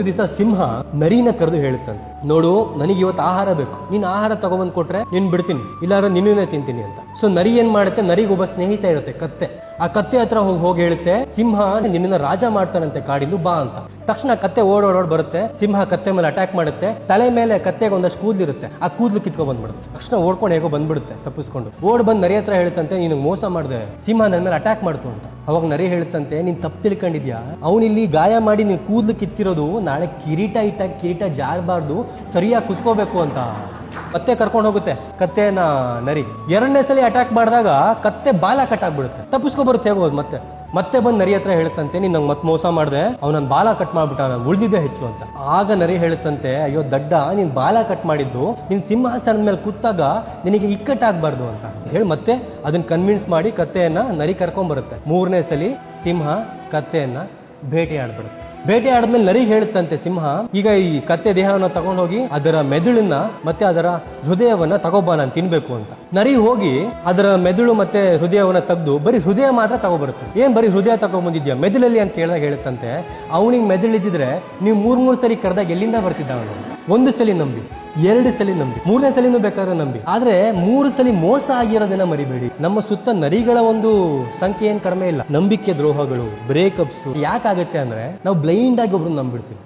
ಒಂದು ದಿವಸ ಸಿಂಹ ನರಿನ ಕರೆದು ಹೇಳುತ್ತಂತೆ, ನೋಡು ನನಗೆ ಇವತ್ತು ಆಹಾರ ಬೇಕು, ನೀನ್ ಆಹಾರ ತಗೊಂಬಂದ್ ಕೊಟ್ರೆ ನೀನ್ ಬಿಡ್ತೀನಿ, ಇಲ್ಲಾಂದ್ರೆ ನಿನ್ನೇ ತಿಂತೀನಿ ಅಂತ. ಸೊ ನರಿ ಏನ್ ಮಾಡುತ್ತೆ, ನರಿಗೆ ಒಬ್ಬ ಸ್ನೇಹಿತ ಇರುತ್ತೆ ಕತ್ತೆ. ಆ ಕತ್ತೆ ಹತ್ರ ಹೋಗಿ ಹೇಳುತ್ತೆ, ಸಿಂಹ ನಿನ್ನ ರಾಜ ಮಾಡ್ತಾನಂತೆ ಕಾಡಿಂದು, ಬಾ ಅಂತ. ತಕ್ಷಣ ಕತ್ತೆ ಓಡೋಡ್ ಬರುತ್ತೆ, ಸಿಂಹ ಕತ್ತೆ ಮೇಲೆ ಅಟ್ಯಾಕ್ ಮಾಡುತ್ತೆ. ತಲೆ ಮೇಲೆ ಕತ್ತೆಗೆ ಒಂದಷ್ಟು ಕೂದಲಿರುತ್ತೆ, ಆ ಕೂದಲು ಕಿತ್ಕೊಂಡ್ ಬಂದ್ಬಿಡುತ್ತೆ. ತಕ್ಷಣ ಓಡ್ಕೊಂಡು ಹೇಗೋ ಬಂದ್ಬಿಡುತ್ತೆ ತಪ್ಪಿಸ್ಕೊಂಡು. ಓಡ್ ಬಂದ್ ನರಿ ಹತ್ರ ಹೇಳ್ತಂತೆ, ನೀನು ಮೋಸ ಮಾಡಿದೆ, ಸಿಂಹ ನನ್ನ ಮೇಲೆ ಅಟ್ಯಾಕ್ ಮಾಡ್ತು ಅಂತ. ಅವಾಗ ನರಿ ಹೇಳ್ತಂತೆ, ನೀನ್ ತಪ್ಪು ತಿಳ್ಕೊಂಡಿದ್ಯಾ, ಅವನಿಲ್ಲಿ ಗಾಯ ಮಾಡಿ ನೀನ್ ಕೂದಲು ಕಿತ್ತಿರೋದು ನಾಳೆ ಕಿರೀಟ ಇಟ್ಟಾಗ ಕಿರೀಟ ಜಾರಬಾರ್ದು, ಸರಿಯಾಗಿ ಕುತ್ಕೋಬೇಕು ಅಂತ. ಮತ್ತೆ ಕರ್ಕೊಂಡು ಹೋಗುತ್ತೆ ಕತ್ತೆನ ನರಿ. ಎರಡನೇ ಸಲ ಅಟ್ಯಾಕ್ ಮಾಡಿದಾಗ ಕತ್ತೆ ಬಾಲ ಕಟ್ ಆಗ್ಬಿಡುತ್ತೆ, ತಪ್ಪಿಸ್ಕೊ ಬರುತ್ತೆ ಹೇಗೋದು. ಮತ್ತೆ ಬಂದು ನರಿ ಹತ್ರ ಹೇಳುತ್ತಂತೆ, ನೀನ್ ನಂಗೆ ಮತ್ತೆ ಮೋಸ ಮಾಡಿದೆ, ಅವ್ನ ಬಾಲ ಕಟ್ ಮಾಡ್ಬಿಟ್ಟ, ನಾನು ಉಳಿದಿದ್ದೆ ಹೆಚ್ಚು ಅಂತ. ಆಗ ನರಿ ಹೇಳುತ್ತಂತೆ, ಅಯ್ಯೋ ದಡ್ಡ, ನೀನ್ ಬಾಲ ಕಟ್ ಮಾಡಿದ್ದು ನಿನ್ ಸಿಂಹಾಸನದ ಮೇಲೆ ಕೂತಾಗ ನಿನಗೆ ಇಕ್ಕಟ್ಟಾಗಬಾರ್ದು ಅಂತ ಹೇಳಿ ಮತ್ತೆ ಅದನ್ನ ಕನ್ವಿನ್ಸ್ ಮಾಡಿ ಕತ್ತೆಯನ್ನ ನರಿ ಕರ್ಕೊಂಡ್ ಬರುತ್ತೆ. ಮೂರನೇ ಸಲ ಸಿಂಹ ಕತ್ತೆಯನ್ನ ಬೇಟೆ ಆಡ್ಬಿಡುತ್ತೆ. ಬೇಟೆ ಆದ್ಮೇಲೆ ನರಿ ಹೇಳುತ್ತಂತೆ ಸಿಂಹ, ಈಗ ಈ ಕತ್ತೆ ದೇಹವನ್ನ ತಗೊಂಡೋಗಿ ಅದರ ಮೆದುಳನ್ನ ಮತ್ತೆ ಅದರ ಹೃದಯವನ್ನ ತಗೋಬಾ, ನಾನು ತಿನ್ಬೇಕು ಅಂತ. ನರಿ ಹೋಗಿ ಅದರ ಮೆದುಳು ಮತ್ತೆ ಹೃದಯವನ್ನ ತೆಗೆದು ಬರೀ ಹೃದಯ ಮಾತ್ರ ತಗೋಬರುತ್ತೆ. ಏನ್ ಬರೀ ಹೃದಯ ತಗೊಂಡ್ಬಂದಿದ್ಯಾ, ಮೆದುಳಲ್ಲಿ ಅಂತ ಕೇಳಿದಾಗ ಹೇಳುತ್ತಂತೆ, ಅವನಿಗೆ ಮೆದುಳಿದ್ರೆ ನೀವು ಮೂರ್ ಸಲ ಕರೆದಾಗ ಎಲ್ಲಿಂದ ಬರ್ತಿದ್ದ ಅವನು. ಒಂದು ಸಲ ನಂಬಿ, ಎರಡು ಸಲ ನಂಬಿ, ಮೂರನೇ ಸಲಿನೂ ಬೇಕಾದ್ರೆ ನಂಬಿ, ಆದ್ರೆ 3 ಸಲ ಮೋಸ ಆಗಿರೋದನ್ನ ಮರಿಬೇಡಿ. ನಮ್ಮ ಸುತ್ತ ನರಿಗಳ ಒಂದು ಸಂಖ್ಯೆ ಏನ್ ಕಡಿಮೆ ಇಲ್ಲ. ನಂಬಿಕೆ ದ್ರೋಹಗಳು, ಬ್ರೇಕಪ್ಸ್ ಯಾಕಾಗುತ್ತೆ ಅಂದ್ರೆ ನಾವು ಬ್ಲೈಂಡ್ ಆಗಿ ಒಬ್ರು ನಂಬಿಡ್ತೀವಿ.